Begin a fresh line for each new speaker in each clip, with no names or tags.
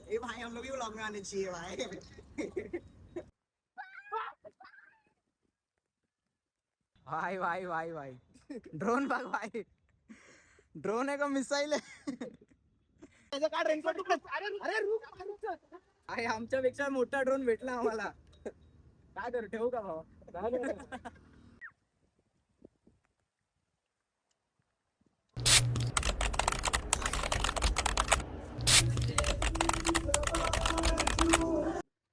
ए भाई हम लोग भी व्लॉग में आने चाहिए भाई। भाई भाई भाई भाई ड्रोन बघ भाई, ड्रोन आहे का मिसाईल आहे? त्याचं काय रेनकोट अरे अरे आमच्यापेक्षा मोठा ड्रोन भेटला आम्हाला. काय करू, ठेवू का भाऊ?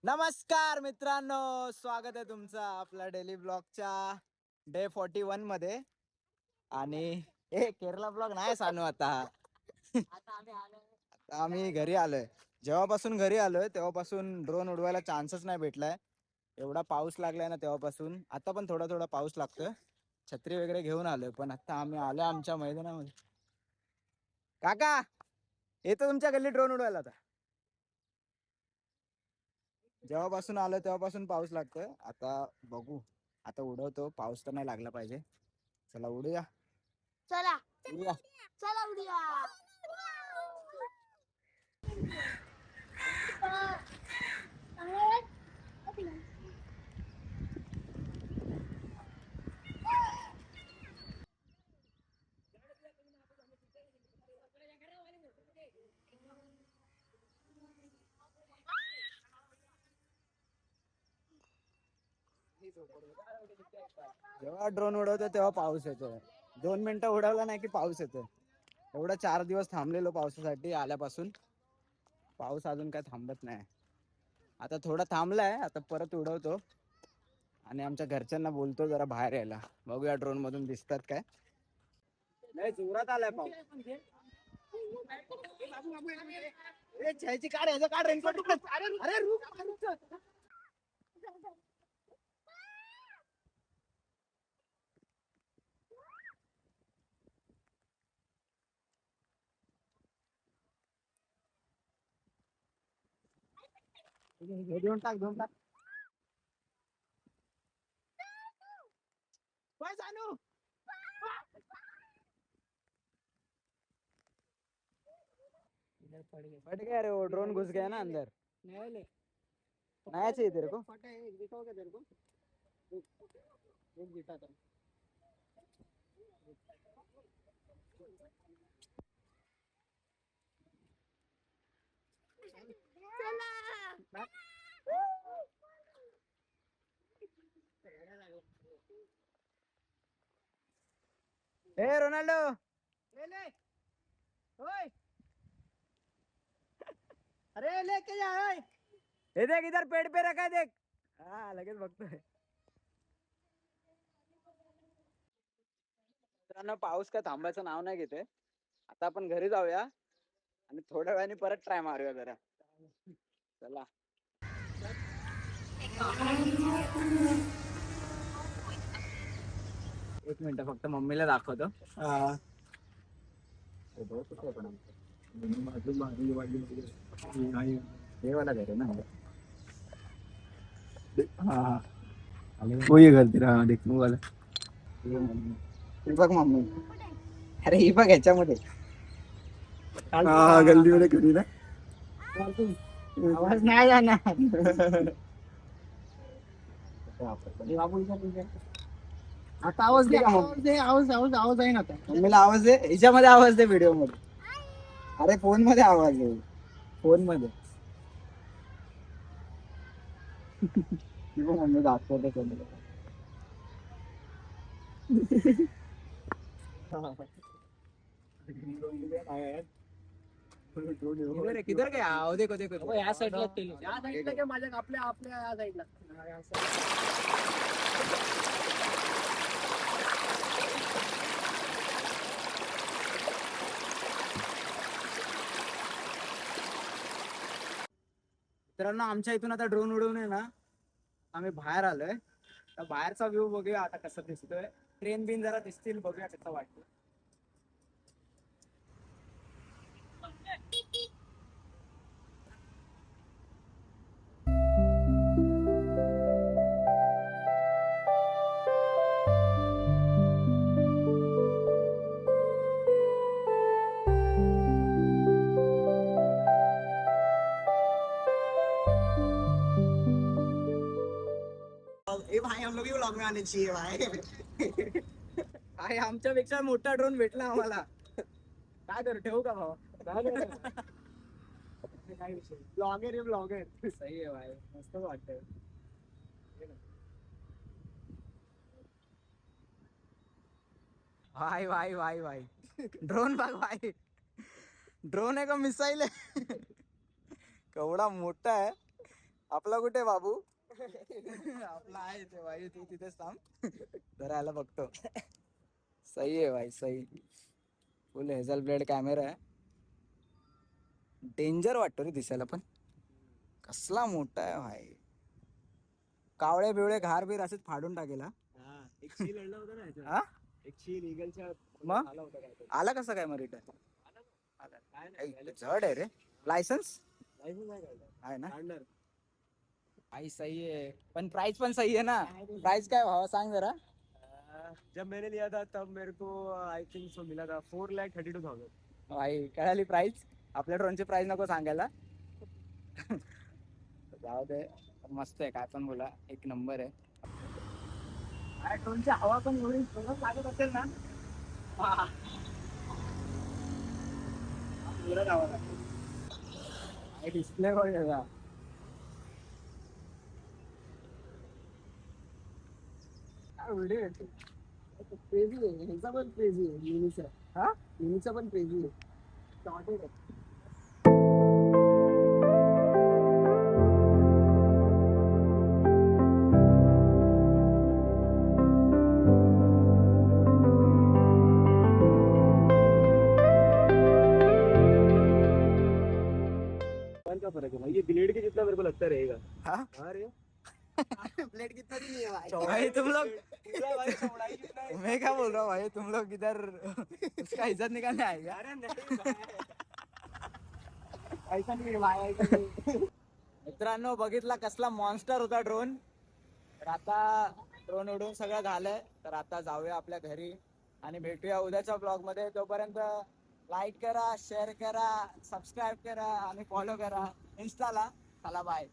नमस्कार मित्रांनो, स्वागत आहे तुमचं आपल्या डेली ब्लॉगच्या डे 41 मध्ये. आणि केरला ब्लॉग नाही सांगू आता. आता आम्ही घरी आलोय. जेव्हापासून घरी आलोय तेव्हापासून ड्रोन उडवायला चान्सच नाही भेटलाय. एवढा पाऊस लागलाय ना तेव्हापासून. आता पण थोडा थोडा पाऊस लागतोय. छत्री वगैरे घेऊन आलोय, पण आता आम्ही आलोय आमच्या मैदानामध्ये. काका येतो तुमच्या गल्ली ड्रोन उडवायला. आता जेव्हापासून आलो तेव्हापासून पाऊस लागतोय. आता बघू, आता उडवतो. पाऊस तर नाही लागला पाहिजे. चला उडूया.
चला
उडूया.
चला उडूया.
जेव्हा ड्रोन उडवतो तेव्हा पाऊस येतो. 2 मिनिटं उडवला नाही की पाऊस येतो. एवढा 4 दिवस थांबलेलो पावसासाठी आल्यापासून. पाऊस अजून काय थांबत नाही. आता थोडा थांबलाय, आता परत उडवतो. आणि आमच्या घरच्यांना बोलतो जरा बाहेर यायला. बघूया ड्रोन मधून दिसतात काय. लय जोरात आलाय पाऊस. रेनकोट. अरे देऊन टाक. काय सांगू? फट गया रे, वो ड्रोन घुस गया ना अंदर. नया चाहिए तेरे को? दिखाओगे तेरे को? एक दिखाता हूँ. ए रोनाल्डो ले ले. ओए अरे लेके जा. ओए हे देख, इधर पेड़ पे रखा है, देख. हा लगेच बघतोय. मित्रांनो, पाऊस काय थांबायचं नाव नाही घेते. आता आपण घरी जाऊया आणि थोड्या वेळाने परत ट्राय मारूया जरा. चला. एक मिनिट फक्त मम्मीला दाखवतो. हे वाला घर आहे ना. वही घर तेरा, देख वाला. हे बघ मम्मी. अरे ही बघ ह्याच्यामध्ये. गल्लीमध्ये घरी ना. आवाज नाही जाणार. आता आवाज दे, आवाज आहे ना. आता मम्मीला आवाज दे. हिच्यामध्ये आवाज दे, व्हिडिओ मध्ये. अरे फोन मध्ये आवाज दे, फोन मध्ये. मम्मी दाखवते. किधर गया? देखो या साईडला माझ्या आपल्या या साईडला. मित्रांनो, आमच्या इथून आता ड्रोन उडवून आहे ना आम्ही बाहेर आलोय. तर बाहेरचा व्ह्यू बघूया आता कसं दिसतोय. ट्रेन बिन जरा दिसतील, बघूया कसं वाटतं.
भाई हम लोग भी व्लॉग में आने चाहिए भाई.
आहे आमच्यापेक्षा मोठा ड्रोन भेटला आम्हाला. काय करू ठेवू का भाऊ?
काय विषय ब्लॉगर आहे ब्लॉगर.
सही आहे भाई मस्त वाटतंय. भाई भाई भाई भाई ड्रोन बघ भाई. ड्रोन आहे का मिसाईल आहे? केवढा मोठा आहे. आपला कुठे आहे बाबू? आपला आहे ते भाई. तू तिथेच थांब जरा याला बघतो. सही आहे भाई सही. फुल हेझल ब्लेड कॅमेरा आहे. डेंजर वाटतो रे दिसायला पण. कसला मोठा आहे भाई. कावळे बिवळे घार बीर असेच फाडून टाकेला.
एक चील लढला होता ना ह्याच्यात.
हा
एक चील ईगलच्या
मग
आला होता काय
आला कसं काय मग रिटर्न?
काय नाही
जड आहे रे. लायसन्स
लायसन्स नाही काढलं.
आहे ना?
काढणार.
आई सही आहे पण प्राइस पण सही आहे ना. प्राइस काय भावा सांग जरा.
जब मैंने लिया था तब मेरे को आई थिंक सो मिला था 4,32,000.
भाई कळाली प्राइस. आपल्या ड्रोनची प्राइस नको सांगायला. जाऊ दे मस्त आहे काय पण बोला. एक नंबर आहे. ड्रोनची हवा पण एवढी जोरात लागत असेल ना. डिस्प्ले बघ त्याचा.
व्हिडिओ येतो क्रेझी आहे. ह्याचा पण क्रेझी आहे युनीचा.
हा
युनीचा पण क्रेझी आहे.
Started आहे.
कौन का फर्क है भाई? ये ब्लेड के जितना मेरे को लगता रहेगा.
हाँ?
अरे
प्लेट कितना नहीं है भाई. भाई तुम लोग
पूरा भाई चौड़ाई कितना है?
मैं क्या बोल रहा हूँ भाई. तुम लोग इधर उसका इज्जत निकालने आए क्या?
अरे नहीं भाई. ऐसा नहीं है भाई, ऐसा नहीं.
मित्रांनो बघितला कसला मॉन्स्टर होता ड्रोन. तर आता ड्रोन उडून सगळं झालंय. तर आता जाऊया आपल्या घरी आणि भेटूया उद्याच्या ब्लॉग मध्ये. तोपर्यंत लाईक करा, शेअर करा, सबस्क्राईब करा आणि फॉलो करा इन्स्टाला. चला बाय.